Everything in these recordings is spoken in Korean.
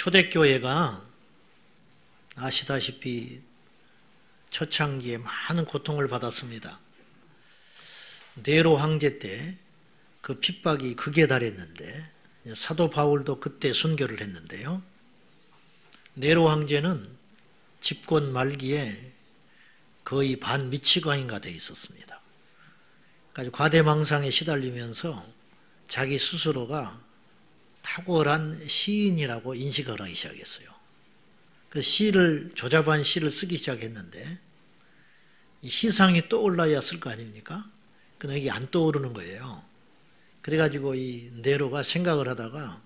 초대교회가 아시다시피 초창기에 많은 고통을 받았습니다. 네로 황제 때 그 핍박이 극에 달했는데 사도 바울도 그때 순교를 했는데요. 네로 황제는 집권 말기에 거의 반미치광이가 되어 있었습니다. 그러니까 과대망상에 시달리면서 자기 스스로가 탁월한 시인이라고 인식을 하기 시작했어요. 그 시를 조잡한 시를 쓰기 시작했는데 이 시상이 떠올라야 쓸 거 아닙니까? 근데 이게 안 떠오르는 거예요. 그래가지고 이 네로가 생각을 하다가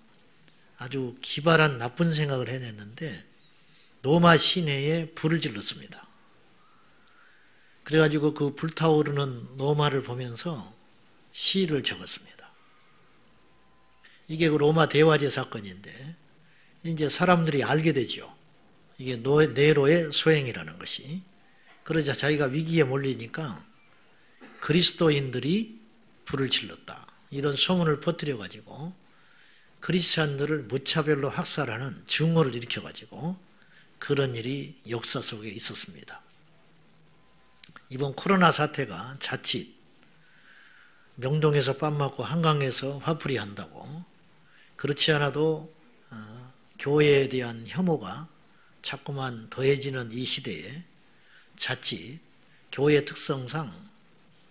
아주 기발한 나쁜 생각을 해냈는데 로마 시내에 불을 질렀습니다. 그래가지고 그 불타오르는 로마를 보면서 시를 적었습니다. 이게 그 로마 대화제 사건인데 이제 사람들이 알게 되죠. 이게 네로의 소행이라는 것이. 그러자 자기가 위기에 몰리니까 그리스도인들이 불을 질렀다. 이런 소문을 퍼뜨려가지고 크리스찬들을 무차별로 학살하는 증오를 일으켜가지고 그런 일이 역사 속에 있었습니다. 이번 코로나 사태가 자칫 명동에서 빰 맞고 한강에서 화풀이 한다고 그렇지 않아도 교회에 대한 혐오가 자꾸만 더해지는 이 시대에 자칫 교회의 특성상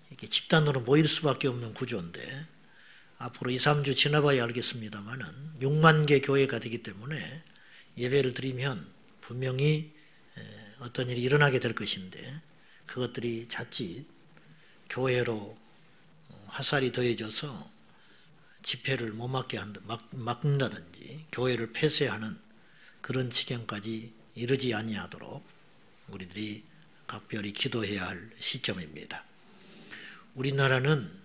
이렇게 집단으로 모일 수밖에 없는 구조인데 앞으로 2, 3주 지나봐야 알겠습니다만은 6만 개 교회가 되기 때문에 예배를 드리면 분명히 어떤 일이 일어나게 될 것인데 그것들이 자칫 교회로 화살이 더해져서 집회를 못 막는다든지 교회를 폐쇄하는 그런 지경까지 이르지 아니하도록 우리들이 각별히 기도해야 할 시점입니다. 우리나라는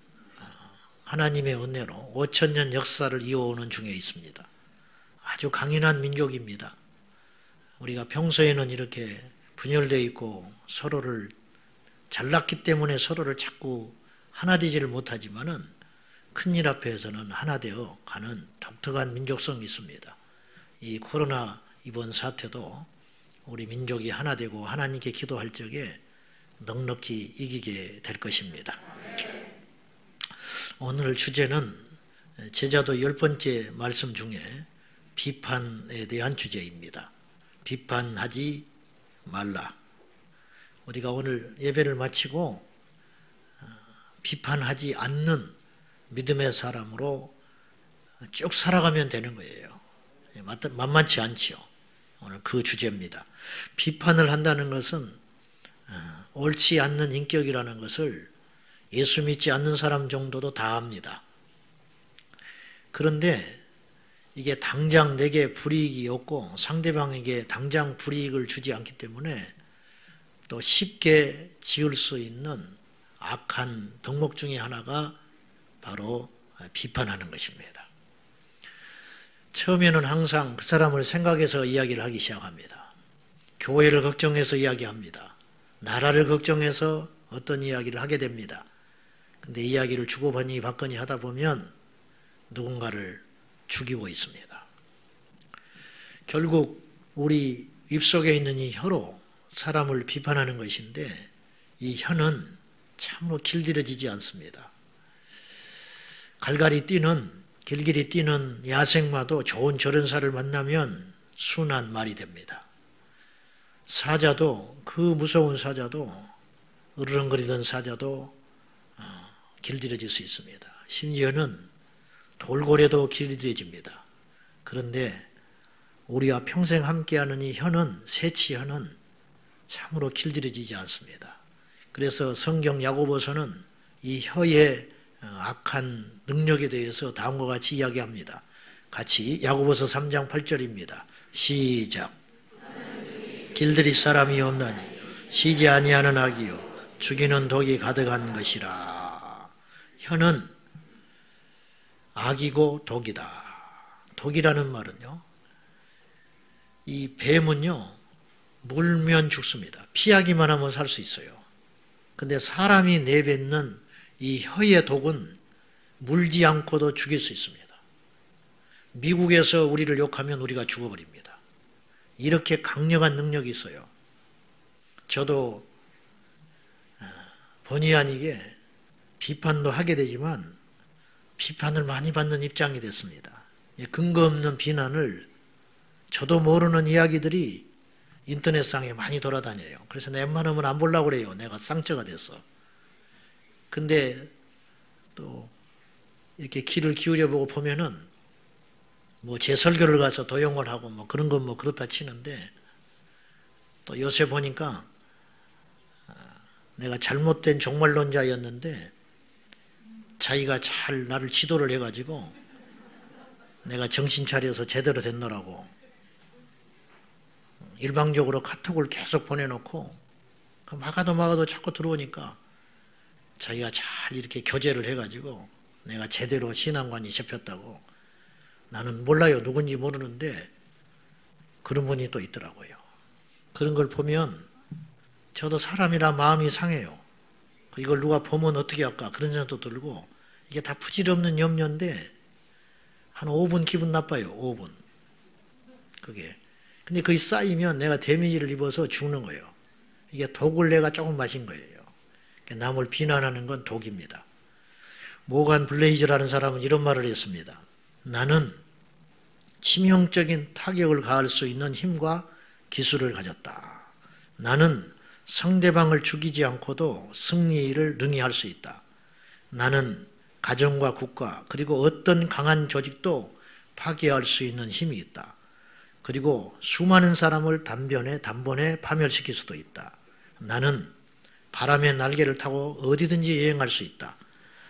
하나님의 은혜로 5,000년 역사를 이어오는 중에 있습니다. 아주 강인한 민족입니다. 우리가 평소에는 이렇게 분열되어 있고 서로를 잘났기 때문에 서로를 자꾸 하나 되지를 못하지만은 큰일 앞에서는 하나 되어 가는 독특한 민족성이 있습니다. 이 코로나 이번 사태도 우리 민족이 하나 되고 하나님께 기도할 적에 넉넉히 이기게 될 것입니다. 오늘 주제는 제자도 10번째 말씀 중에 비판에 대한 주제입니다. 비판하지 말라. 우리가 오늘 예배를 마치고 비판하지 않는 믿음의 사람으로 쭉 살아가면 되는 거예요. 만만치 않지요. 오늘 그 주제입니다. 비판을 한다는 것은 옳지 않는 인격이라는 것을 예수 믿지 않는 사람 정도도 다 압니다. 그런데 이게 당장 내게 불이익이 없고 상대방에게 당장 불이익을 주지 않기 때문에 또 쉽게 지을 수 있는 악한 덕목 중에 하나가 바로 비판하는 것입니다. 처음에는 항상 그 사람을 생각해서 이야기를 하기 시작합니다. 교회를 걱정해서 이야기합니다. 나라를 걱정해서 어떤 이야기를 하게 됩니다. 근데 이야기를 주고받니 받거니 하다 보면 누군가를 죽이고 있습니다. 결국 우리 입속에 있는 이 혀로 사람을 비판하는 것인데 이 혀는 참으로 길들여지지 않습니다. 길길이 뛰는 야생마도 좋은 조련사를 만나면 순한 말이 됩니다. 사자도 그 무서운 사자도 으르렁거리던 사자도 길들여질 수 있습니다. 심지어는 돌고래도 길들여집니다. 그런데 우리와 평생 함께하는 이 혀는 새치혀는 참으로 길들여지지 않습니다. 그래서 성경 야고보서는 이 혀의 악한 능력에 대해서 다음과 같이 이야기합니다. 같이 야고보서 3장 8절입니다. 시작. 길들일 사람이 없나니 쉬지 아니하는 악이요 죽이는 독이 가득한 것이라. 혀는 악이고 독이다. 독이라는 말은요, 이 뱀은요 물면 죽습니다. 피하기만 하면 살 수 있어요. 근데 사람이 내뱉는 이 혀의 독은 물지 않고도 죽일 수 있습니다. 미국에서 우리를 욕하면 우리가 죽어버립니다. 이렇게 강력한 능력이 있어요. 저도 본의 아니게 비판도 하게 되지만 비판을 많이 받는 입장이 됐습니다. 근거 없는 비난을 저도 모르는 이야기들이 인터넷상에 많이 돌아다녀요. 그래서 웬만하면 안 보려고 그래요. 내가 쌍처가 됐어. 근데 또 이렇게 귀를 기울여보고 보면은 뭐 제 설교를 가서 도용을 하고 뭐 그런 건 뭐 그렇다 치는데 또 요새 보니까 내가 잘못된 종말론자였는데 자기가 잘 나를 지도를 해가지고 내가 정신 차려서 제대로 됐노라고 일방적으로 카톡을 계속 보내놓고 막아도 자꾸 들어오니까 자기가 잘 이렇게 교제를 해가지고 내가 제대로 신앙관이 접혔다고. 나는 몰라요. 누군지 모르는데 그런 분이 또 있더라고요. 그런 걸 보면 저도 사람이라 마음이 상해요. 이걸 누가 보면 어떻게 할까 그런 생각도 들고 이게 다 부질없는 염려인데 한 5분 기분 나빠요. 5분. 그게. 근데 그게 쌓이면 내가 데미지를 입어서 죽는 거예요. 이게 독을 내가 조금 마신 거예요. 남을 비난하는 건 독입니다. 모간 블레이즈라는 사람은 이런 말을 했습니다. 나는 치명적인 타격을 가할 수 있는 힘과 기술을 가졌다. 나는 상대방을 죽이지 않고도 승리를 능히 할 수 있다. 나는 가정과 국가 그리고 어떤 강한 조직도 파괴할 수 있는 힘이 있다. 그리고 수많은 사람을 단번에 파멸시킬 수도 있다. 나는 바람의 날개를 타고 어디든지 여행할 수 있다.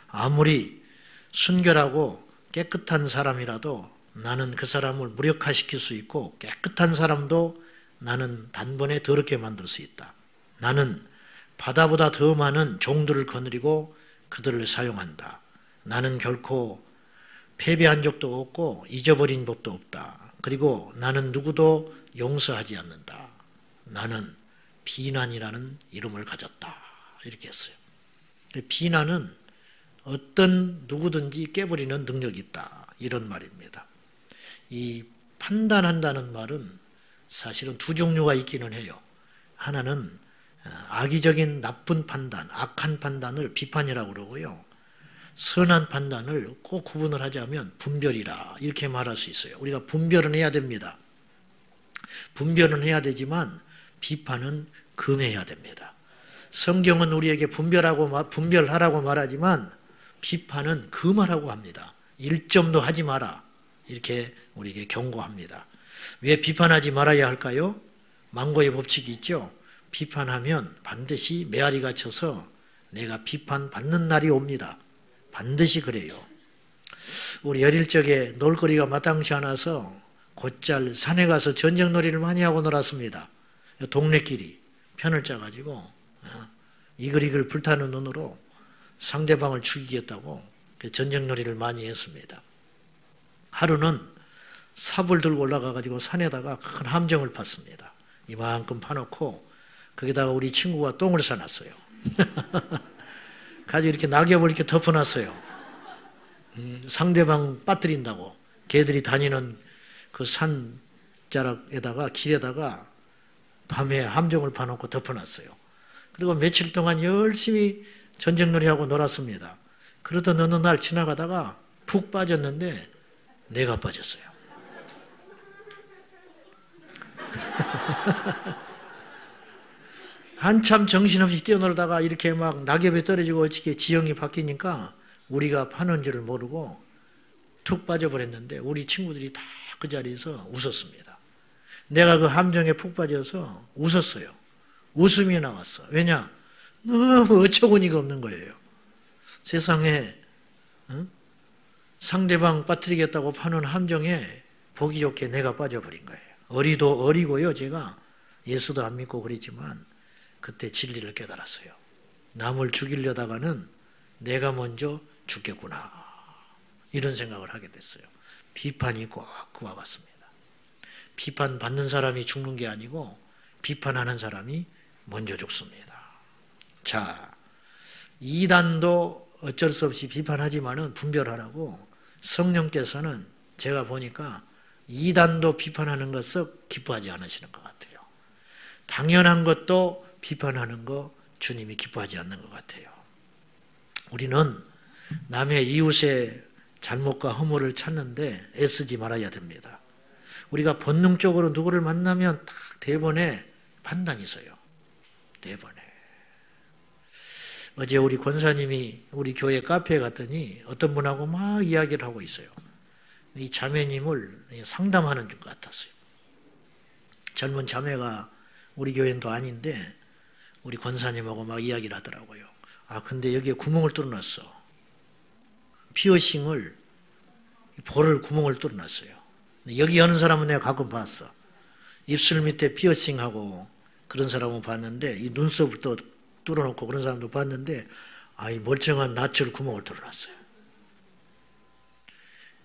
아무리 순결하고 깨끗한 사람이라도 나는 그 사람을 무력화시킬 수 있고 깨끗한 사람도 나는 단번에 더럽게 만들 수 있다. 나는 바다보다 더 많은 종들을 거느리고 그들을 사용한다. 나는 결코 패배한 적도 없고 잊어버린 법도 없다. 그리고 나는 누구도 용서하지 않는다. 나는 비난이라는 이름을 가졌다. 이렇게 했어요. 비난은 어떤 누구든지 깨버리는 능력이 있다. 이런 말입니다. 이 판단한다는 말은 사실은 두 종류가 있기는 해요. 하나는 악의적인 나쁜 판단, 악한 판단을 비판이라고 그러고요. 선한 판단을 꼭 구분을 하자면 분별이라 이렇게 말할 수 있어요. 우리가 분별은 해야 됩니다. 분별은 해야 되지만 비판은 금해야 됩니다. 성경은 우리에게 분별하라고 말하지만 비판은 금하라고 합니다. 1점도 하지 마라. 이렇게 우리에게 경고합니다. 왜 비판하지 말아야 할까요? 망고의 법칙이 있죠. 비판하면 반드시 메아리가 쳐서 내가 비판받는 날이 옵니다. 반드시 그래요. 우리 어릴 적에 놀거리가 마땅치 않아서 곧잘 산에 가서 전쟁놀이를 많이 하고 놀았습니다. 동네끼리 편을 짜가지고 이글이글 불타는 눈으로 상대방을 죽이겠다고 전쟁놀이를 많이 했습니다. 하루는 삽을 들고 올라가가지고 산에다가 큰 함정을 팠습니다. 이만큼 파놓고 거기다가 우리 친구가 똥을 싸놨어요. 가지고 이렇게 낙엽을 이렇게 덮어놨어요. 상대방 빠뜨린다고. 개들이 다니는 그 산자락에다가 길에다가 밤에 함정을 파놓고 덮어놨어요. 그리고 며칠 동안 열심히 전쟁놀이하고 놀았습니다. 그러던 어느 날 지나가다가 푹 빠졌는데 내가 빠졌어요. 한참 정신없이 뛰어놀다가 이렇게 막 낙엽에 떨어지고 어떻게 지형이 바뀌니까 우리가 파는 줄을 모르고 툭 빠져버렸는데 우리 친구들이 다 그 자리에서 웃었습니다. 내가 그 함정에 푹 빠져서 웃었어요. 웃음이 나왔어. 왜냐? 너무 어처구니가 없는 거예요. 세상에 상대방 빠뜨리겠다고 파는 함정에 보기 좋게 내가 빠져버린 거예요. 어리고요. 제가 예수도 안 믿고 그랬지만 그때 진리를 깨달았어요. 남을 죽이려다가는 내가 먼저 죽겠구나. 이런 생각을 하게 됐어요. 비판이 꼭 그와 같습니다. 비판받는 사람이 죽는 게 아니고 비판하는 사람이 먼저 죽습니다. 자, 이단도 어쩔 수 없이 비판하지만은 분별하라고 성령께서는 제가 보니까 이단도 비판하는 것을 기뻐하지 않으시는 것 같아요. 당연한 것도 비판하는 거 주님이 기뻐하지 않는 것 같아요. 우리는 남의 이웃의 잘못과 허물을 찾는데 애쓰지 말아야 됩니다. 우리가 본능적으로 누구를 만나면 딱 대번에 판단이 있어요. 대번에. 어제 우리 권사님이 우리 교회 카페에 갔더니 어떤 분하고 막 이야기를 하고 있어요. 이 자매님을 상담하는 것 같았어요. 젊은 자매가 우리 교회도 아닌데 우리 권사님하고 막 이야기를 하더라고요. 아, 근데 여기에 구멍을 뚫어놨어. 피어싱을, 볼을 구멍을 뚫어놨어요. 여기 여는 사람은 내가 가끔 봤어. 입술 밑에 피어싱하고 그런 사람은 봤는데, 이 눈썹을 또 뚫어놓고 그런 사람도 봤는데, 아, 이 멀쩡한 낯을 구멍을 뚫어놨어요.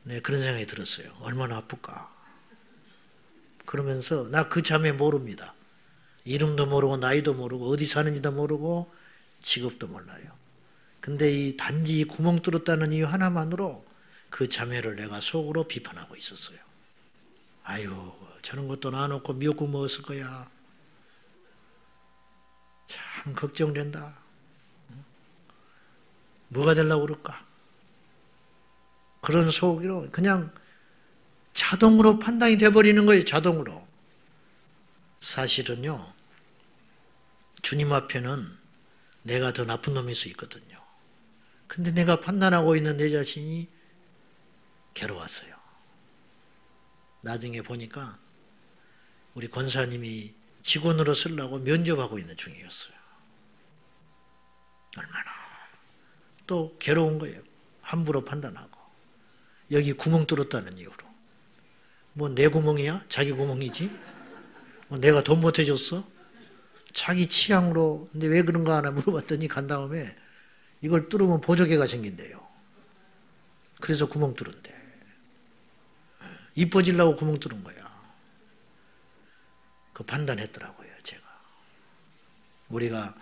네, 그런 생각이 들었어요. 얼마나 아플까. 그러면서 나 그 자매 모릅니다. 이름도 모르고 나이도 모르고 어디 사는지도 모르고 직업도 몰라요. 근데 이 단지 구멍 뚫었다는 이유 하나만으로 그 자매를 내가 속으로 비판하고 있었어요. 아유, 저런 것도 놔놓고 미역국 먹었을 거야. 참 걱정된다. 뭐가 되려고 그럴까? 그런 속으로 그냥 자동으로 판단이 돼버리는 거예요. 자동으로. 사실은요, 주님 앞에는 내가 더 나쁜 놈일 수 있거든요. 근데 내가 판단하고 있는 내 자신이 괴로웠어요. 나중에 보니까 우리 권사님이 직원으로 쓰려고 면접하고 있는 중이었어요. 얼마나 또 괴로운 거예요. 함부로 판단하고. 여기 구멍 뚫었다는 이유로. 뭐 내 구멍이야? 자기 구멍이지? 뭐 내가 돈 못해줬어? 자기 취향으로. 근데 왜 그런가 하나 물어봤더니 간 다음에 이걸 뚫으면 보조개가 생긴대요. 그래서 구멍 뚫은대. 이뻐지려고 구멍 뚫은 거야. 그 판단했더라고요, 제가. 우리가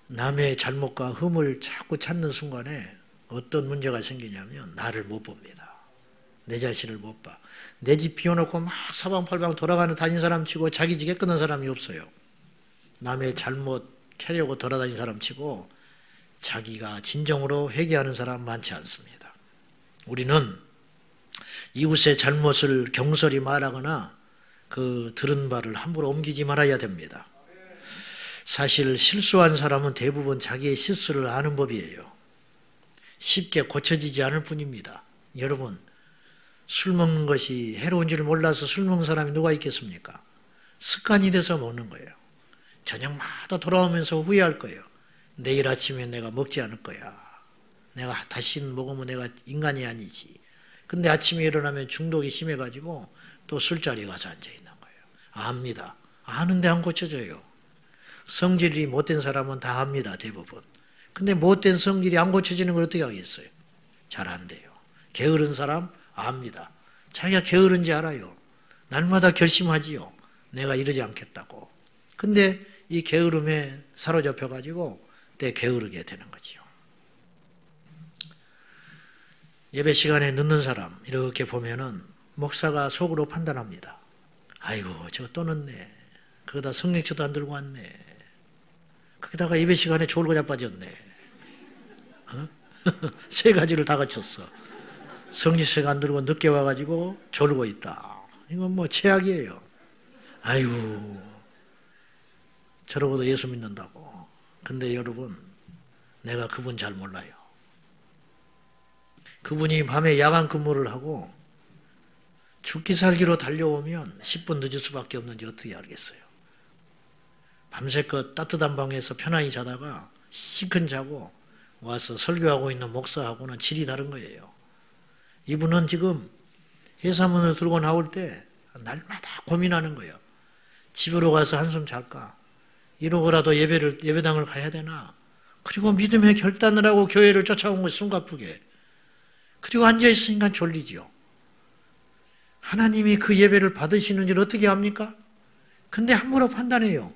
남의 잘못과 흠을 자꾸 찾는 순간에 어떤 문제가 생기냐면 나를 못 봅니다. 내 자신을 못 봐. 내 집 비워놓고 막 사방팔방 돌아가는 다닌 사람 치고 자기 집 깨끗한 사람이 없어요. 남의 잘못 캐려고 돌아다니는 사람 치고 자기가 진정으로 회개하는 사람 많지 않습니다. 우리는 이웃의 잘못을 경솔히 말하거나 그 들은 바를 함부로 옮기지 말아야 됩니다. 사실 실수한 사람은 대부분 자기의 실수를 아는 법이에요. 쉽게 고쳐지지 않을 뿐입니다. 여러분, 술 먹는 것이 해로운 줄 몰라서 술 먹는 사람이 누가 있겠습니까? 습관이 돼서 먹는 거예요. 저녁마다 돌아오면서 후회할 거예요. 내일 아침에 내가 먹지 않을 거야. 내가 다시는 먹으면 내가 인간이 아니지. 근데 아침에 일어나면 중독이 심해가지고 또 술자리에 가서 앉아있는 거예요. 압니다. 아는데 안 고쳐져요. 성질이 못된 사람은 다 압니다, 대부분. 근데 못된 성질이 안 고쳐지는 걸 어떻게 하겠어요? 잘 안 돼요. 게으른 사람 압니다. 자기가 게으른지 알아요. 날마다 결심하지요. 내가 이러지 않겠다고. 근데 이 게으름에 사로잡혀가지고 때 게으르게 되는 거지요. 예배 시간에 늦는 사람 이렇게 보면은 목사가 속으로 판단합니다. 아이고 저거 또 늦네. 거기다 성령초도 안 들고 왔네. 거기다가 예배 시간에 졸고 자빠졌네. 어? 세 가지를 다 갖췄어. 성지색 안 들고 늦게 와가지고 졸고 있다. 이건 뭐 최악이에요. 아이고 저러고도 예수 믿는다고. 근데 여러분 내가 그분 잘 몰라요. 그분이 밤에 야간 근무를 하고 죽기 살기로 달려오면 10분 늦을 수밖에 없는지 어떻게 알겠어요. 밤새껏 따뜻한 방에서 편안히 자다가 시큰 자고 와서 설교하고 있는 목사하고는 질이 다른 거예요. 이분은 지금 회사문을 들고 나올 때 날마다 고민하는 거예요. 집으로 가서 한숨 잘까? 이러고라도 예배당을 가야 되나? 그리고 믿음의 결단을 하고 교회를 쫓아온 것이 숨가쁘게. 그리고 앉아있으니까 졸리지요. 하나님이 그 예배를 받으시는 줄 어떻게 합니까? 근데 함부로 판단해요.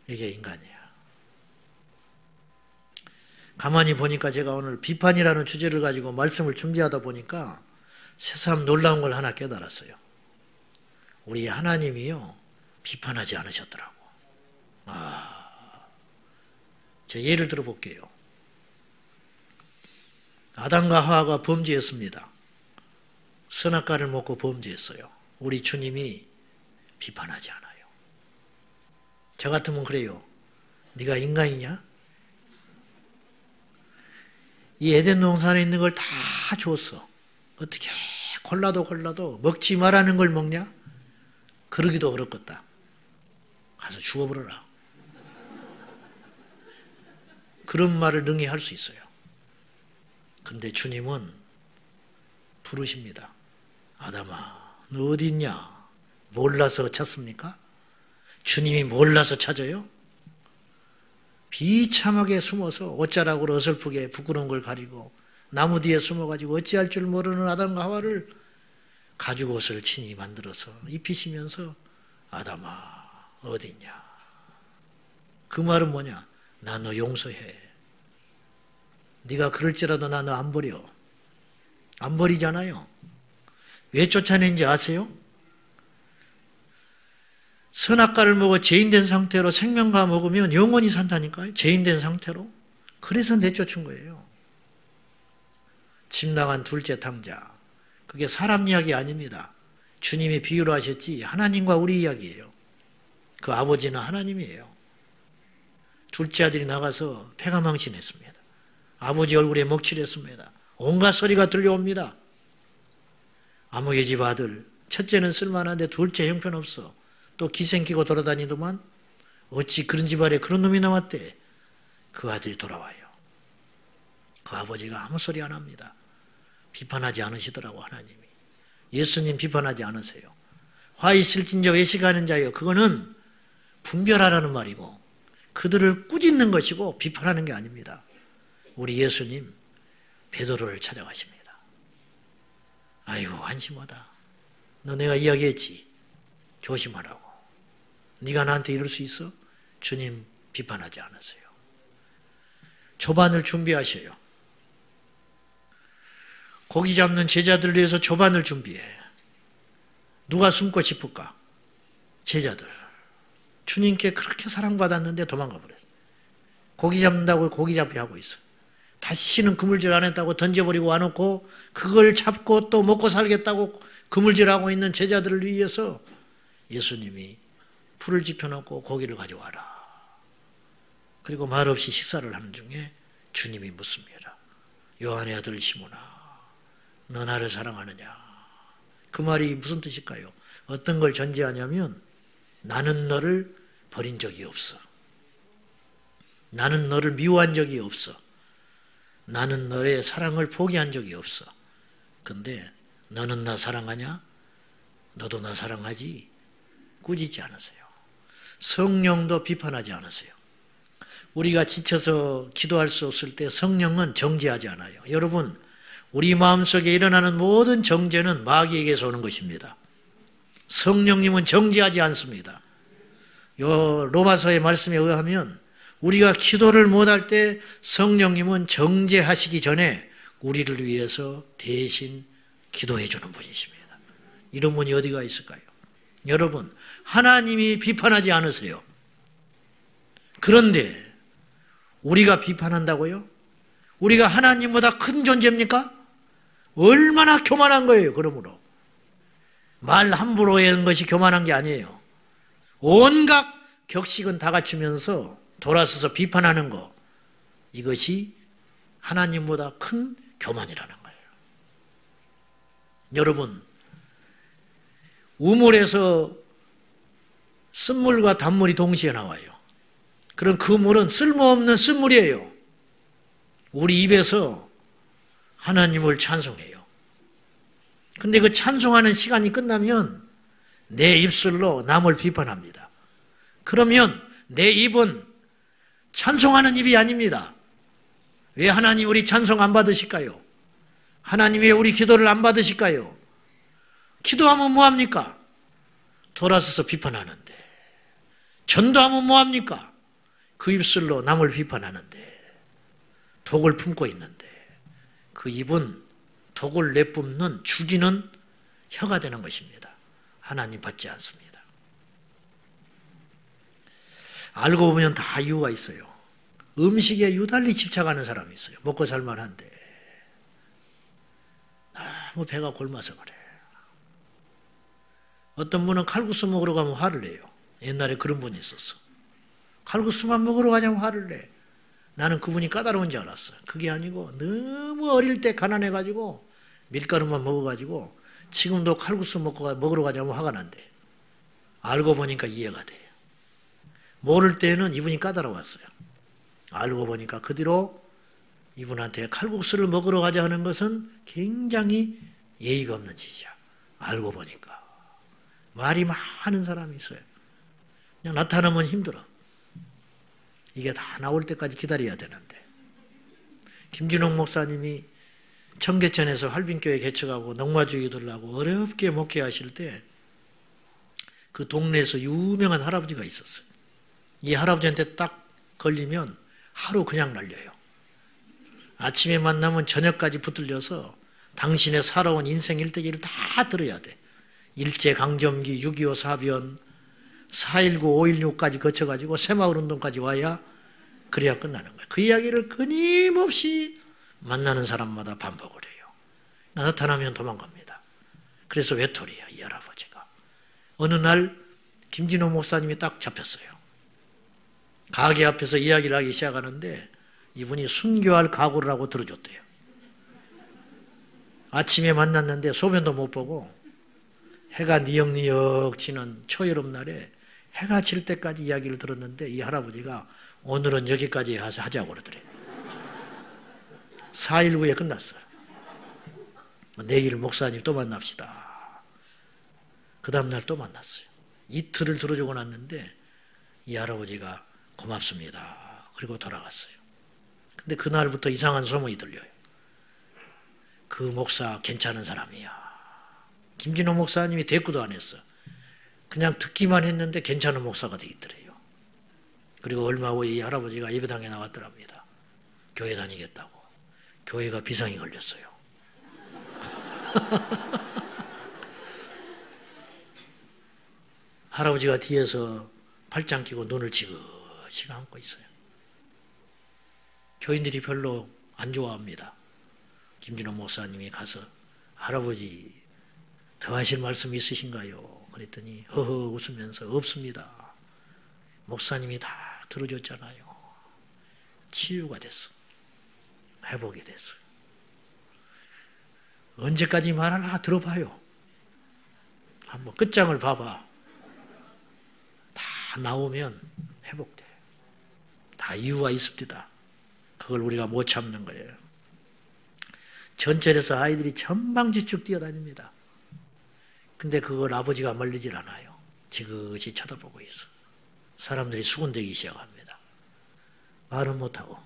이게 인간이야. 가만히 보니까 제가 오늘 비판이라는 주제를 가지고 말씀을 준비하다 보니까 새삼 놀라운 걸 하나 깨달았어요. 우리 하나님이요, 비판하지 않으셨더라고. 제가 예를 들어 볼게요. 아담과 하와가 범죄했습니다. 선악과를 먹고 범죄했어요. 우리 주님이 비판하지 않아요. 저 같으면 그래요. 네가 인간이냐? 이 에덴 동산에 있는 걸 다 줬어. 어떻게 골라도 먹지 말라는 걸 먹냐? 그러기도 어렵겠다. 가서 죽어버려라. 그런 말을 능히 할 수 있어요. 근데 주님은 부르십니다. 아담아, 너 어디 있냐? 몰라서 찾습니까? 주님이 몰라서 찾아요? 비참하게 숨어서 옷자락으로 어설프게 부끄러운 걸 가리고 나무 뒤에 숨어가지고 어찌할 줄 모르는 아담과 하와를 가죽 옷을 친히 만들어서 입히시면서 아담아 어디 있냐? 그 말은 뭐냐? 나 너 용서해. 네가 그럴지라도 나 너 안 버려. 안 버리잖아요. 왜 쫓아낸지 아세요? 선악과를 먹어 죄인된 상태로 생명과 먹으면 영원히 산다니까요. 죄인된 상태로. 그래서 내쫓은 거예요. 집 나간 둘째 탕자. 그게 사람 이야기 아닙니다. 주님이 비유로 하셨지 하나님과 우리 이야기예요. 그 아버지는 하나님이에요. 둘째 아들이 나가서 패가망신했습니다. 아버지 얼굴에 먹칠했습니다. 온갖 소리가 들려옵니다. 아무개 집 아들, 첫째는 쓸만한데 둘째 형편없어. 또 기생끼고 돌아다니더만 어찌 그런 집안에 그런 놈이 나왔대. 그 아들이 돌아와요. 그 아버지가 아무 소리 안 합니다. 비판하지 않으시더라고 하나님이. 예수님 비판하지 않으세요. 화 있을진저 외식하는 자요. 그거는 분별하라는 말이고 그들을 꾸짖는 것이고 비판하는 게 아닙니다. 우리 예수님 베드로를 찾아가십니다. 아이고 한심하다. 너 내가 이야기했지. 조심하라고. 네가 나한테 이럴 수 있어? 주님 비판하지 않으세요. 조반을 준비하셔요. 고기 잡는 제자들 위해서 조반을 준비해. 누가 숨고 싶을까? 제자들. 주님께 그렇게 사랑받았는데 도망가 버렸어요. 고기 잡는다고 고기 잡기 하고 있어. 다시는 그물질 안 했다고 던져버리고 와놓고 그걸 잡고 또 먹고 살겠다고 그물질하고 있는 제자들을 위해서 예수님이 풀을 지펴놓고 고기를 가져와라. 그리고 말없이 식사를 하는 중에 주님이 묻습니다. 요한의 아들 시몬아, 너 나를 사랑하느냐? 그 말이 무슨 뜻일까요? 어떤 걸 전제하냐면 나는 너를 버린 적이 없어. 나는 너를 미워한 적이 없어. 나는 너의 사랑을 포기한 적이 없어. 근데 너는 나 사랑하냐? 너도 나 사랑하지? 꾸짖지 않으세요. 성령도 비판하지 않으세요. 우리가 지쳐서 기도할 수 없을 때 성령은 정죄하지 않아요. 여러분, 우리 마음속에 일어나는 모든 정죄는 마귀에게서 오는 것입니다. 성령님은 정죄하지 않습니다. 로마서의 말씀에 의하면 우리가 기도를 못할 때 성령님은 정죄하시기 전에 우리를 위해서 대신 기도해 주는 분이십니다. 이런 분이 어디가 있을까요? 여러분, 하나님이 비판하지 않으세요. 그런데 우리가 비판한다고요? 우리가 하나님보다 큰 존재입니까? 얼마나 교만한 거예요. 그러므로 말 함부로 하는 것이 교만한 게 아니에요. 온갖 격식은 다 갖추면서 돌아서서 비판하는 거, 이것이 하나님보다 큰 교만이라는 거예요. 여러분, 우물에서 쓴물과 단물이 동시에 나와요. 그럼 그 물은 쓸모없는 쓴물이에요. 우리 입에서 하나님을 찬송해요. 근데 그 찬송하는 시간이 끝나면 내 입술로 남을 비판합니다. 그러면 내 입은 찬송하는 입이 아닙니다. 왜 하나님 우리 찬송 안 받으실까요? 하나님 왜 우리 기도를 안 받으실까요? 기도하면 뭐합니까? 돌아서서 비판하는데. 전도하면 뭐합니까? 그 입술로 남을 비판하는데. 독을 품고 있는데 그 입은 독을 내뿜는 죽이는 혀가 되는 것입니다. 하나님 받지 않습니다. 알고 보면 다 이유가 있어요. 음식에 유달리 집착하는 사람이 있어요. 먹고 살만한데 너무 배가 골마서 그래. 어떤 분은 칼국수 먹으러 가면 화를 내요. 옛날에 그런 분이 있었어. 칼국수만 먹으러 가자면 화를 내. 나는 그분이 까다로운 줄 알았어. 그게 아니고 너무 어릴 때 가난해가지고 밀가루만 먹어가지고 지금도 칼국수 먹으러 가자면 화가 난대. 알고 보니까 이해가 돼요. 모를 때는 이분이 까다로웠어요. 알고 보니까 그 뒤로 이분한테 칼국수를 먹으러 가자 하는 것은 굉장히 예의가 없는 짓이야. 알고 보니까. 말이 많은 사람이 있어요. 그냥 나타나면 힘들어. 이게 다 나올 때까지 기다려야 되는데. 김진홍 목사님이 청계천에서 할빈교회 개척하고 농마주의들하고 어렵게 목회하실 때 그 동네에서 유명한 할아버지가 있었어요. 이 할아버지한테 딱 걸리면 하루 그냥 날려요. 아침에 만나면 저녁까지 붙들려서 당신의 살아온 인생 일대기를 다 들어야 돼. 일제강점기, 6.25 사변, 4.19, 5.16까지 거쳐가지고 새마을운동까지 와야 그래야 끝나는 거예요. 그 이야기를 끊임없이 만나는 사람마다 반복을 해요. 나타나면 도망갑니다. 그래서 외톨이야, 이 할아버지가. 어느 날 김진호 목사님이 딱 잡혔어요. 가게 앞에서 이야기를 하기 시작하는데 이분이 순교할 각오를 하고 들어줬대요. 아침에 만났는데 소변도 못 보고 해가 니역니역 지는 초여름 날에 해가 질 때까지 이야기를 들었는데 이 할아버지가 오늘은 여기까지 가서 하자고 그러더래요. 4.19에 끝났어요. 내일 목사님 또 만납시다. 그 다음날 또 만났어요. 이틀을 들어주고 났는데 이 할아버지가 고맙습니다. 그리고 돌아갔어요. 근데 그날부터 이상한 소문이 들려요. 그 목사 괜찮은 사람이야. 김진호 목사님이 대꾸도 안 했어. 그냥 듣기만 했는데 괜찮은 목사가 돼 있더래요. 그리고 얼마 후에 이 할아버지가 예배당에 나왔더랍니다. 교회 다니겠다고. 교회가 비상이 걸렸어요. 할아버지가 뒤에서 팔짱 끼고 눈을 지그시 감고 있어요. 교인들이 별로 안 좋아합니다. 김진호 목사님이 가서 할아버지 더 하실 말씀 있으신가요? 그랬더니 허허 웃으면서 없습니다. 목사님이 다 들어줬잖아요. 치유가 됐어. 회복이 됐어. 언제까지 말하나 들어봐요. 한번 끝장을 봐봐. 다 나오면 회복돼. 다 이유가 있습니다. 그걸 우리가 못 참는 거예요. 전철에서 아이들이 전방지축 뛰어다닙니다. 근데 그걸 아버지가 멀리질 않아요. 지그시 쳐다보고 있어. 사람들이 수군대기 시작합니다. 말은 못하고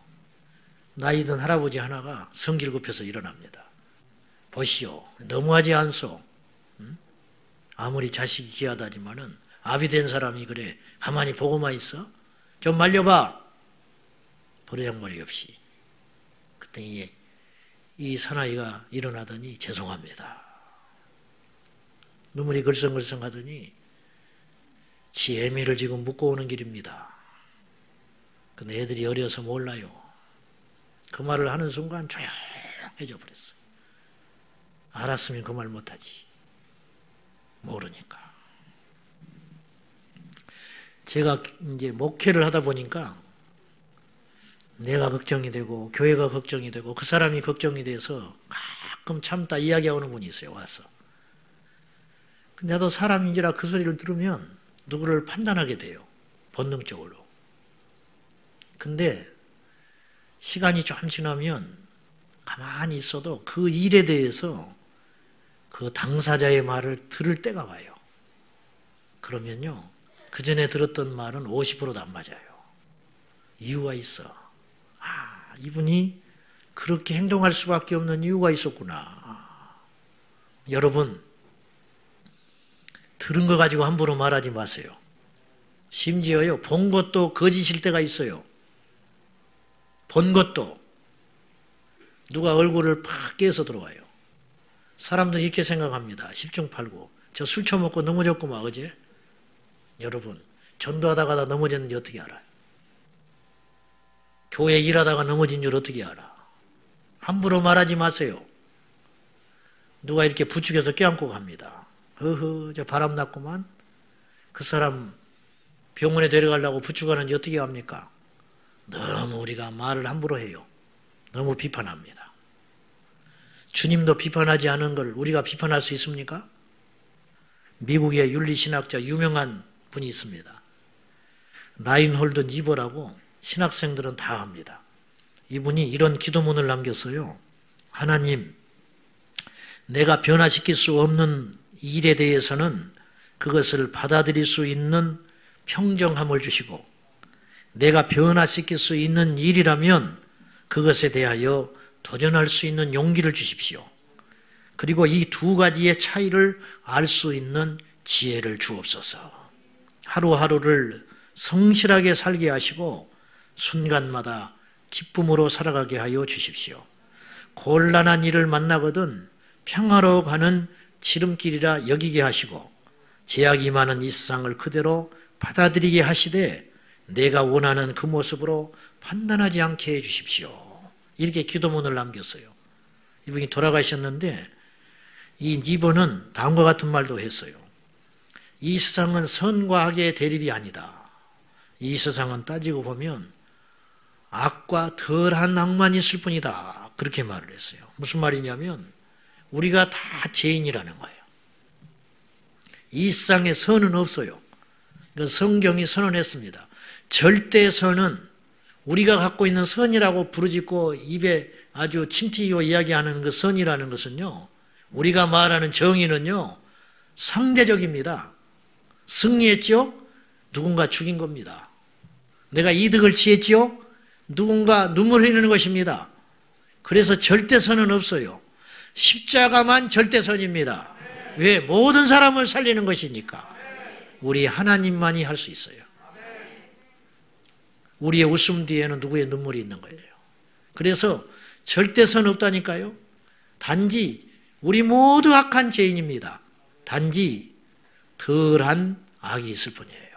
나이 든 할아버지 하나가 성질급해서 일어납니다. 보시오. 너무하지 않소. 아무리 자식이 귀하다지만은 아비 된 사람이 그래 가만히 보고만 있어? 좀 말려봐. 버르장머리 없이. 그랬더니 이 사나이가 일어나더니 죄송합니다. 눈물이 글썽글썽 하더니 지 애미를 지금 묻고 오는 길입니다. 근데 애들이 어려서 몰라요. 그 말을 하는 순간 조용해져 버렸어. 알았으면 그 말 못하지. 모르니까. 제가 이제 목회를 하다 보니까 내가 걱정이 되고 교회가 걱정이 되고 그 사람이 걱정이 돼서 가끔 참다 이야기하는 분이 있어요. 와서. 근데 나도 사람인지라 그 소리를 들으면 누구를 판단하게 돼요. 본능적으로. 근데 시간이 좀 지나면 가만히 있어도 그 일에 대해서 그 당사자의 말을 들을 때가 와요. 그러면요. 그 전에 들었던 말은 50%도 안 맞아요. 이유가 있어. 아, 이분이 그렇게 행동할 수밖에 없는 이유가 있었구나. 여러분, 들은 거 가지고 함부로 말하지 마세요. 심지어요, 본 것도 거짓일 때가 있어요. 본 것도. 누가 얼굴을 팍 깨서 들어와요. 사람들이 이렇게 생각합니다. 10중 8구. 저 술 처먹고 넘어졌구만 어제. 여러분 전도하다가 넘어졌는지 어떻게 알아요? 교회 일하다가 넘어진 줄 어떻게 알아? 함부로 말하지 마세요. 누가 이렇게 부축해서 껴안고 갑니다. 저 바람 났구만. 그 사람 병원에 데려가려고 부축하는지 어떻게 합니까? 너무 우리가 말을 함부로 해요. 너무 비판합니다. 주님도 비판하지 않은 걸 우리가 비판할 수 있습니까? 미국의 윤리신학자 유명한 분이 있습니다. 라인홀드 니버라고 신학생들은 다 합니다. 이분이 이런 기도문을 남겼어요. 하나님, 내가 변화시킬 수 없는 일에 대해서는 그것을 받아들일 수 있는 평정함을 주시고, 내가 변화시킬 수 있는 일이라면 그것에 대하여 도전할 수 있는 용기를 주십시오. 그리고 이 두 가지의 차이를 알 수 있는 지혜를 주옵소서. 하루하루를 성실하게 살게 하시고 순간마다 기쁨으로 살아가게 하여 주십시오. 곤란한 일을 만나거든 평화로 가는 지름길이라 여기게 하시고 제약이 많은 이 세상을 그대로 받아들이게 하시되 내가 원하는 그 모습으로 판단하지 않게 해주십시오. 이렇게 기도문을 남겼어요. 이분이 돌아가셨는데 이 니버는 다음과 같은 말도 했어요. 이 세상은 선과 악의 대립이 아니다. 이 세상은 따지고 보면 악과 덜한 악만 있을 뿐이다. 그렇게 말을 했어요. 무슨 말이냐면 우리가 다 죄인이라는 거예요. 이 세상에 선은 없어요. 성경이 선언했습니다. 절대 선은 우리가 갖고 있는 선이라고 부르짖고 입에 아주 침튀기고 이야기하는 그 선이라는 것은요, 우리가 말하는 정의는요, 상대적입니다. 승리했죠? 누군가 죽인 겁니다. 내가 이득을 취했죠? 누군가 눈물 흘리는 것입니다. 그래서 절대선은 없어요. 십자가만 절대선입니다. 왜? 모든 사람을 살리는 것이니까. 우리 하나님만이 할 수 있어요. 우리의 웃음 뒤에는 누구의 눈물이 있는 거예요. 그래서 절대선 없다니까요. 단지 우리 모두 악한 죄인입니다. 단지 덜한 악이 있을 뿐이에요.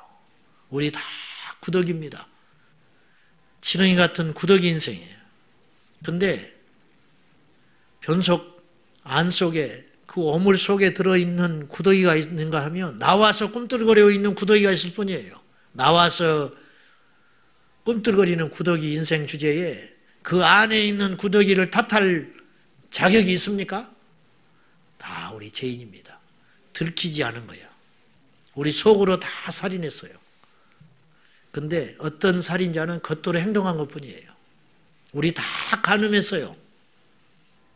우리 다 구더기입니다. 지렁이 같은 구더기 인생이에요. 근데 변속 안 속에 그 오물 속에 들어있는 구더기가 있는가 하면 나와서 꿈틀거리고 있는 구더기가 있을 뿐이에요. 나와서 꿈틀거리는 구더기 인생 주제에 그 안에 있는 구더기를 탓할 자격이 있습니까? 다 우리 죄인입니다. 들키지 않은 거야. 우리 속으로 다 살인했어요. 근데 어떤 살인자는 겉으로 행동한 것뿐이에요. 우리 다 간음했어요.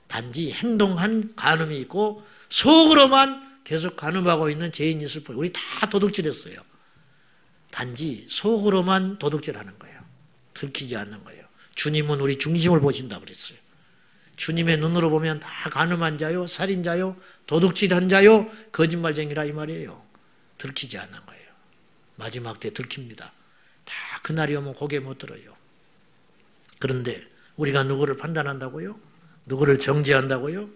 단지 행동한 간음이 있고 속으로만 계속 간음하고 있는 죄인이 있을 뿐이에요. 우리 다 도둑질했어요. 단지 속으로만 도둑질하는 거예요. 들키지 않는 거예요. 주님은 우리 중심을 보신다고 그랬어요. 주님의 눈으로 보면 다 간음한 자요, 살인자요, 도둑질한 자요, 거짓말쟁이라 이 말이에요. 들키지 않는 거예요. 마지막 때 들킵니다. 다 그날이 오면 고개 못 들어요. 그런데 우리가 누구를 판단한다고요? 누구를 정죄한다고요?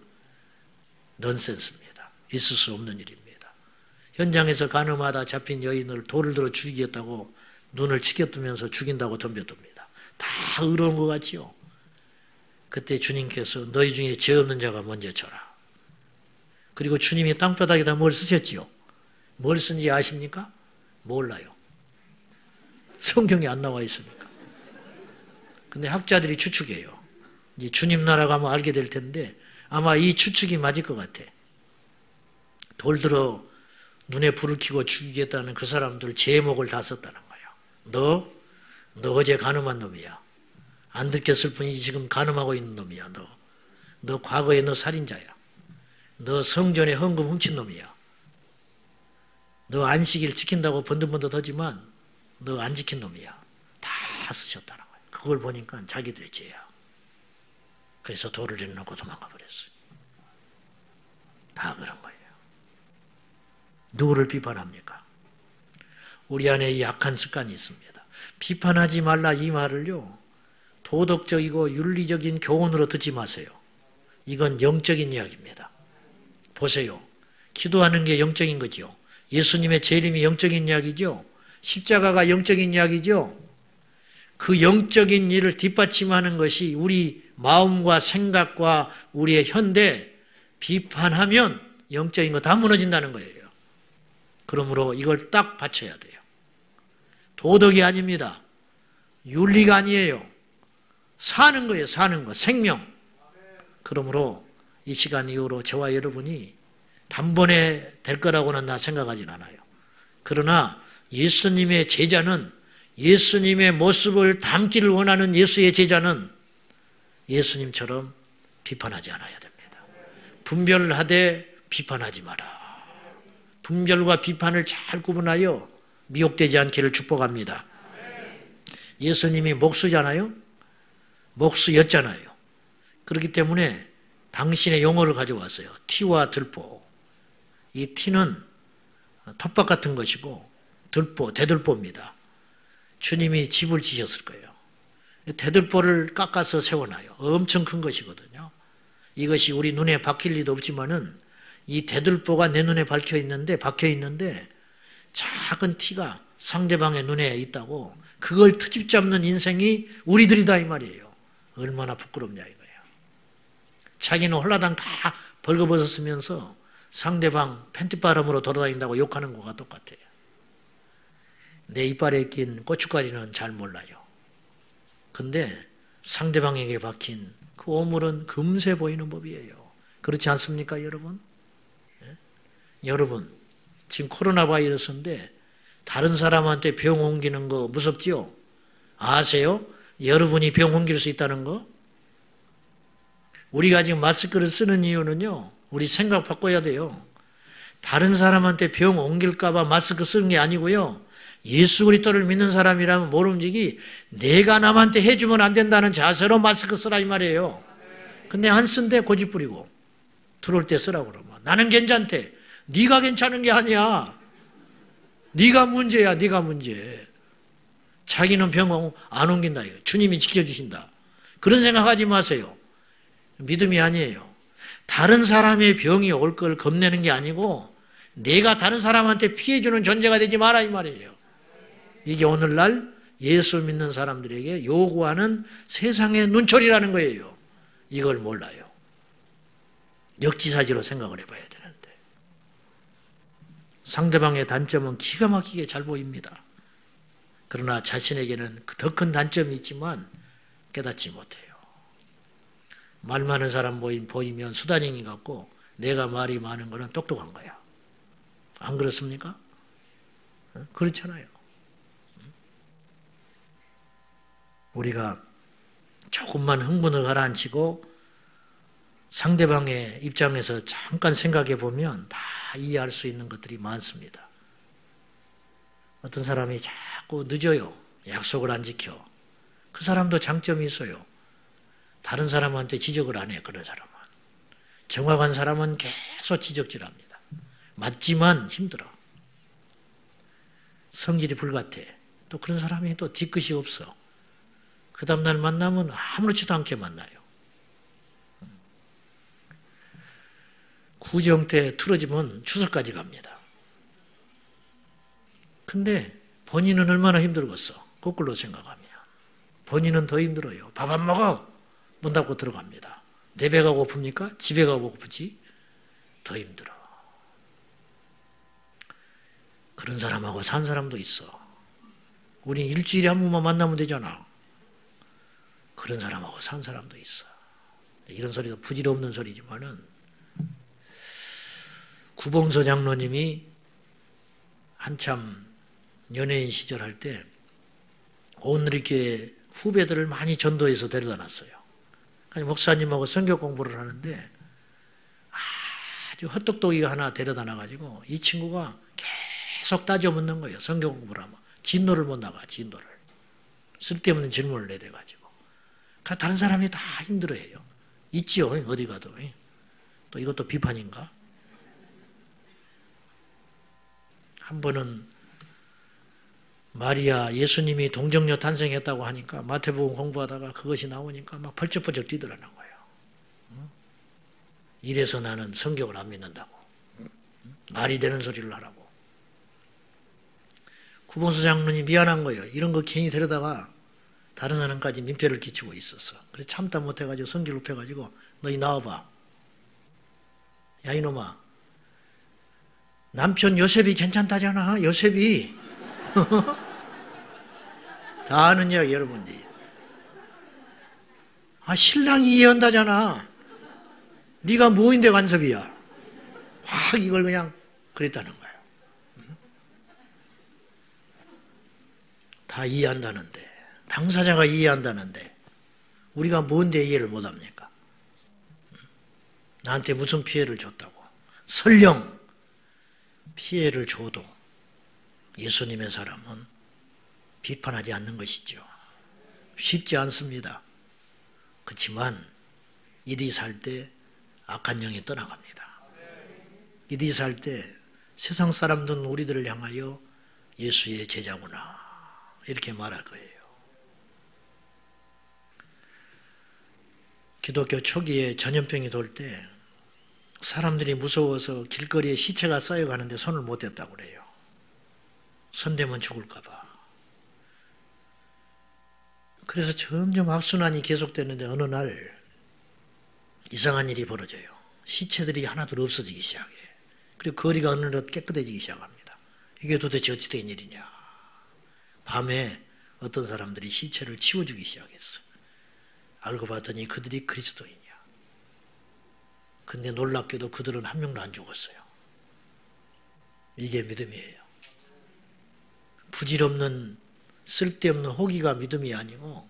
넌센스입니다. 있을 수 없는 일입니다. 현장에서 간음하다 잡힌 여인을 돌을 들어 죽이겠다고 눈을 치켜뜨면서 죽인다고 덤벼듭니다. 다 의로운 것 같지요? 그때 주님께서 너희 중에 죄 없는 자가 먼저 쳐라. 그리고 주님이 땅바닥에다 뭘 쓰셨지요? 뭘 쓴지 아십니까? 몰라요. 성경에 안 나와 있으니까. 근데 학자들이 추측해요. 이제 주님 나라 가면 알게 될 텐데 아마 이 추측이 맞을 것 같아. 돌 들어 눈에 불을 켜고 죽이겠다는 그 사람들 제목을 다 썼다는 거예요. 너 어제 간음한 놈이야. 안 들켰을 뿐이지 지금 간음하고 있는 놈이야. 너 과거에 너 살인자야. 너 성전에 헌금 훔친 놈이야. 너 안식일 지킨다고 번듯번듯 하지만 너 안 지킨 놈이야. 다 쓰셨다는 거예요. 그걸 보니까 자기들의 죄야. 그래서 돌을 내려놓고 도망가 버렸어요. 다 그런 거예요. 누구를 비판합니까? 우리 안에 이 약한 습관이 있습니다. 비판하지 말라 이 말을요, 도덕적이고 윤리적인 교훈으로 듣지 마세요. 이건 영적인 이야기입니다. 보세요. 기도하는 게 영적인 거죠. 예수님의 재림이 영적인 이야기죠. 십자가가 영적인 이야기죠. 그 영적인 일을 뒷받침하는 것이 우리 마음과 생각과 우리의 현대 비판하면 영적인 거 다 무너진다는 거예요. 그러므로 이걸 딱 받쳐야 돼요. 도덕이 아닙니다. 윤리가 아니에요. 사는 거예요. 사는 거. 생명. 그러므로 이 시간 이후로 저와 여러분이 단번에 될 거라고는 나 생각하진 않아요. 그러나 예수님의 제자는, 예수님의 모습을 담기를 원하는 예수의 제자는 예수님처럼 비판하지 않아야 됩니다. 분별을 하되 비판하지 마라. 분별과 비판을 잘 구분하여 미혹되지 않기를 축복합니다. 예수님이 목수잖아요. 목수였잖아요. 그렇기 때문에 당신의 용어를 가져왔어요. 티와 들보. 이 티는 텃밭 같은 것이고 들보, 대들보입니다. 주님이 집을 지셨을 거예요. 대들보를 깎아서 세워놔요. 엄청 큰 것이거든요. 이것이 우리 눈에 박힐 리도 없지만은 이 대들보가 내 눈에 박혀 있는데 작은 티가 상대방의 눈에 있다고 그걸 트집 잡는 인생이 우리들이다 이 말이에요. 얼마나 부끄럽냐 이거예요. 자기는 홀라당 다 벌거벗었으면서 상대방 팬티바람으로 돌아다닌다고 욕하는 것과 똑같아요. 내 이빨에 낀 고춧가루는 잘 몰라요. 근데 상대방에게 박힌 그 오물은 금세 보이는 법이에요. 그렇지 않습니까 여러분? 예? 여러분 지금 코로나 바이러스인데 다른 사람한테 병 옮기는 거 무섭지요? 아세요? 여러분이 병 옮길 수 있다는 거? 우리가 지금 마스크를 쓰는 이유는요. 우리 생각 바꿔야 돼요. 다른 사람한테 병 옮길까 봐 마스크 쓰는 게 아니고요. 예수 그리스도를 믿는 사람이라면 모름지기 내가 남한테 해주면 안 된다는 자세로 마스크 쓰라 이 말이에요. 근데 안 쓴대 고집 부리고 들어올 때 쓰라고 그러면 나는 괜찮대. 네가 괜찮은 게 아니야. 네가 문제야. 네가 문제. 자기는 병 안 옮긴다. 주님이 지켜주신다. 그런 생각하지 마세요. 믿음이 아니에요. 다른 사람의 병이 올 걸 겁내는 게 아니고 내가 다른 사람한테 피해주는 존재가 되지 마라 이 말이에요. 이게 오늘날 예수 믿는 사람들에게 요구하는 세상의 눈초리라는 거예요. 이걸 몰라요. 역지사지로 생각을 해봐야 되는데 상대방의 단점은 기가 막히게 잘 보입니다. 그러나 자신에게는 더 큰 단점이 있지만 깨닫지 못해요. 말 많은 사람 보이면 수다쟁이 같고 내가 말이 많은 거는 똑똑한 거야. 안 그렇습니까? 그렇잖아요. 우리가 조금만 흥분을 가라앉히고 상대방의 입장에서 잠깐 생각해 보면 다 이해할 수 있는 것들이 많습니다. 어떤 사람이 자꾸 늦어요. 약속을 안 지켜. 그 사람도 장점이 있어요. 다른 사람한테 지적을 안 해요. 그런 사람은. 정확한 사람은 계속 지적질합니다. 맞지만 힘들어. 성질이 불같아. 또 그런 사람이 또 뒤끝이 없어. 그 다음날 만나면 아무렇지도 않게 만나요. 구정 때 틀어지면 추석까지 갑니다. 근데 본인은 얼마나 힘들겠어. 거꾸로 생각하면. 본인은 더 힘들어요. 밥 안 먹어. 문 닫고 들어갑니다. 내 배가 고픕니까? 지 배가 고프지? 더 힘들어. 그런 사람하고 산 사람도 있어. 우리 일주일에 한 번만 만나면 되잖아. 그런 사람하고 산 사람도 있어. 이런 소리도 부질없는 소리지만은 구봉서 장로님이 한참 연예인 시절 할 때 온누리교회 후배들을 많이 전도해서 데려다 놨어요. 목사님하고 성경 공부를 하는데 아주 헛똑똑이가 하나 데려다 놔가지고 이 친구가 계속 따져 묻는 거예요. 성경 공부를 하면. 진노를 못 나가. 진노를. 쓸데없는 질문을 내대가지고. 다른 사람이 다 힘들어해요. 있지요. 어디 가도. 또 이것도 비판인가? 한 번은 마리아 예수님이 동정녀 탄생했다고 하니까 마태복음 공부하다가 그것이 나오니까 막 펄쩍펄쩍 뛰더라는 거예요. 이래서 나는 성경을 안 믿는다고. 말이 되는 소리를 하라고. 구본수 장로님 미안한 거예요. 이런 거 괜히 데려다가 다른 사람까지 민폐를 끼치고 있었어. 그래서 참다 못해가지고 성질 높여가지고 너희 나와봐. 야 이놈아. 남편 요셉이 괜찮다잖아. 요셉이. 다 아는 이야기 여러분들이. 아 신랑이 이해한다잖아. 네가 뭐인데 간섭이야. 확 이걸 그냥 그랬다는 거예요. 다 이해한다는데, 당사자가 이해한다는데 우리가 뭔데 이해를 못합니까? 나한테 무슨 피해를 줬다고. 설령 피해를 줘도 예수님의 사람은 비판하지 않는 것이죠. 쉽지 않습니다. 그렇지만 이리 살 때 악한 영이 떠나갑니다. 이리 살 때 세상 사람들은 우리들을 향하여 예수의 제자구나 이렇게 말할 거예요. 기독교 초기에 전염병이 돌 때 사람들이 무서워서 길거리에 시체가 쌓여가는데 손을 못 댔다고 그래요. 손대면 죽을까 봐. 그래서 점점 악순환이 계속되는데 어느 날 이상한 일이 벌어져요. 시체들이 하나둘 없어지기 시작해. 그리고 거리가 어느덧 깨끗해지기 시작합니다. 이게 도대체 어찌 된 일이냐. 밤에 어떤 사람들이 시체를 치워주기 시작했어. 알고 봤더니 그들이 그리스도인이야. 근데 놀랍게도 그들은 한 명도 안 죽었어요. 이게 믿음이에요. 부질없는 쓸데없는 호기가 믿음이 아니고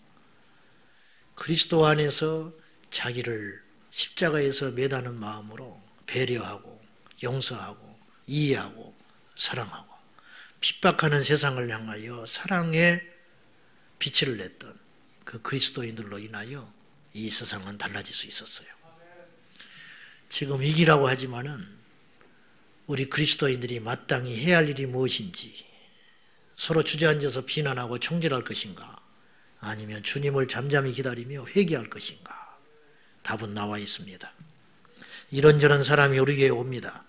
그리스도 안에서 자기를 십자가에서 매다는 마음으로 배려하고 용서하고 이해하고 사랑하고 핍박하는 세상을 향하여 사랑의 빛을 냈던 그 그리스도인들로 인하여 이 세상은 달라질 수 있었어요. 지금 위기라고 하지만은 우리 그리스도인들이 마땅히 해야 할 일이 무엇인지 서로 주저앉아서 비난하고 총질할 것인가 아니면 주님을 잠잠히 기다리며 회개할 것인가 답은 나와 있습니다. 이런저런 사람이 우리 교회에 옵니다.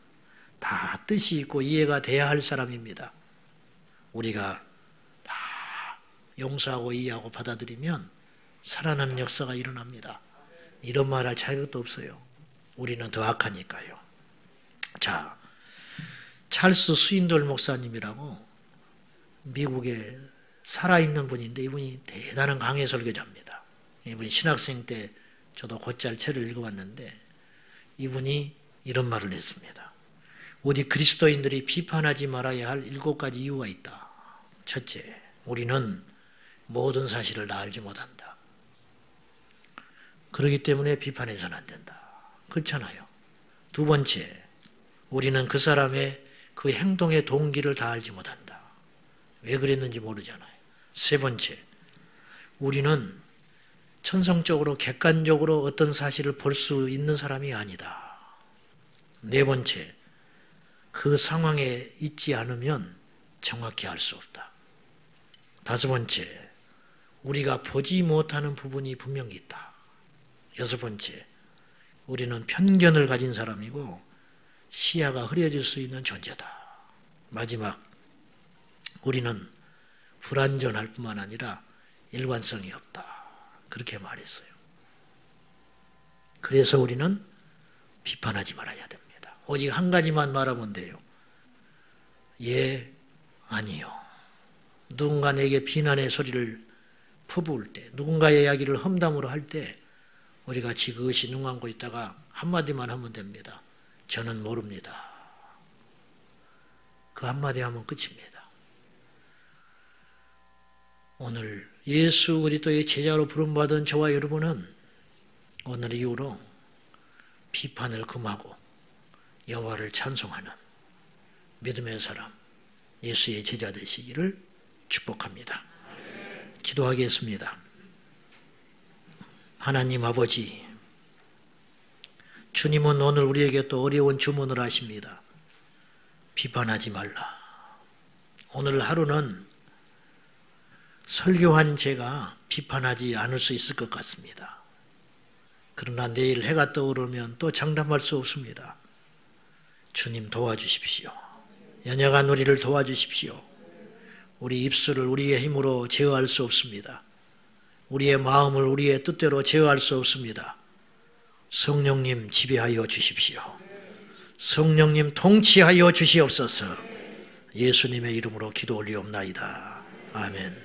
다 뜻이 있고 이해가 돼야 할 사람입니다. 우리가 다 용서하고 이해하고 받아들이면 살아나는 역사가 일어납니다. 이런 말 할 자격도 없어요. 우리는 더 악하니까요. 자, 찰스 스윈돌 목사님이라고 미국에 살아있는 분인데 이분이 대단한 강해 설교자입니다. 이분이 신학생 때 저도 곧잘 책을 읽어봤는데 이분이 이런 말을 했습니다. 우리 그리스도인들이 비판하지 말아야 할 7가지 이유가 있다. 첫째, 우리는 모든 사실을 다 알지 못한다. 그렇기 때문에 비판해서는 안 된다. 그렇잖아요. 두 번째, 우리는 그 사람의 그 행동의 동기를 다 알지 못한다. 왜 그랬는지 모르잖아요. 세 번째, 우리는 천성적으로 객관적으로 어떤 사실을 볼 수 있는 사람이 아니다. 네 번째, 그 상황에 있지 않으면 정확히 알 수 없다. 다섯 번째, 우리가 보지 못하는 부분이 분명히 있다. 여섯 번째, 우리는 편견을 가진 사람이고 시야가 흐려질 수 있는 존재다. 마지막, 우리는 불완전할 뿐만 아니라 일관성이 없다. 그렇게 말했어요. 그래서 우리는 비판하지 말아야 됩니다. 오직 한 가지만 말하면 돼요. 예, 아니요. 누군가 내게 비난의 소리를 퍼부을 때, 누군가의 이야기를 험담으로 할 때 우리가 지그시 눈 감고 있다가 한마디만 하면 됩니다. 저는 모릅니다. 그 한마디 하면 끝입니다. 오늘 예수 그리스도의 제자로 부름받은 저와 여러분은 오늘 이후로 비판을 금하고 여호와를 찬송하는 믿음의 사람, 예수의 제자 되시기를 축복합니다. 기도하겠습니다. 하나님 아버지, 주님은 오늘 우리에게 또 어려운 주문을 하십니다. 비판하지 말라. 오늘 하루는 설교한 제가 비판하지 않을 수 있을 것 같습니다. 그러나 내일 해가 떠오르면 또 장담할 수 없습니다. 주님 도와주십시오. 연약한 우리를 도와주십시오. 우리 입술을 우리의 힘으로 제어할 수 없습니다. 우리의 마음을 우리의 뜻대로 제어할 수 없습니다. 성령님 지배하여 주십시오. 성령님 통치하여 주시옵소서. 예수님의 이름으로 기도 올리옵나이다. 아멘.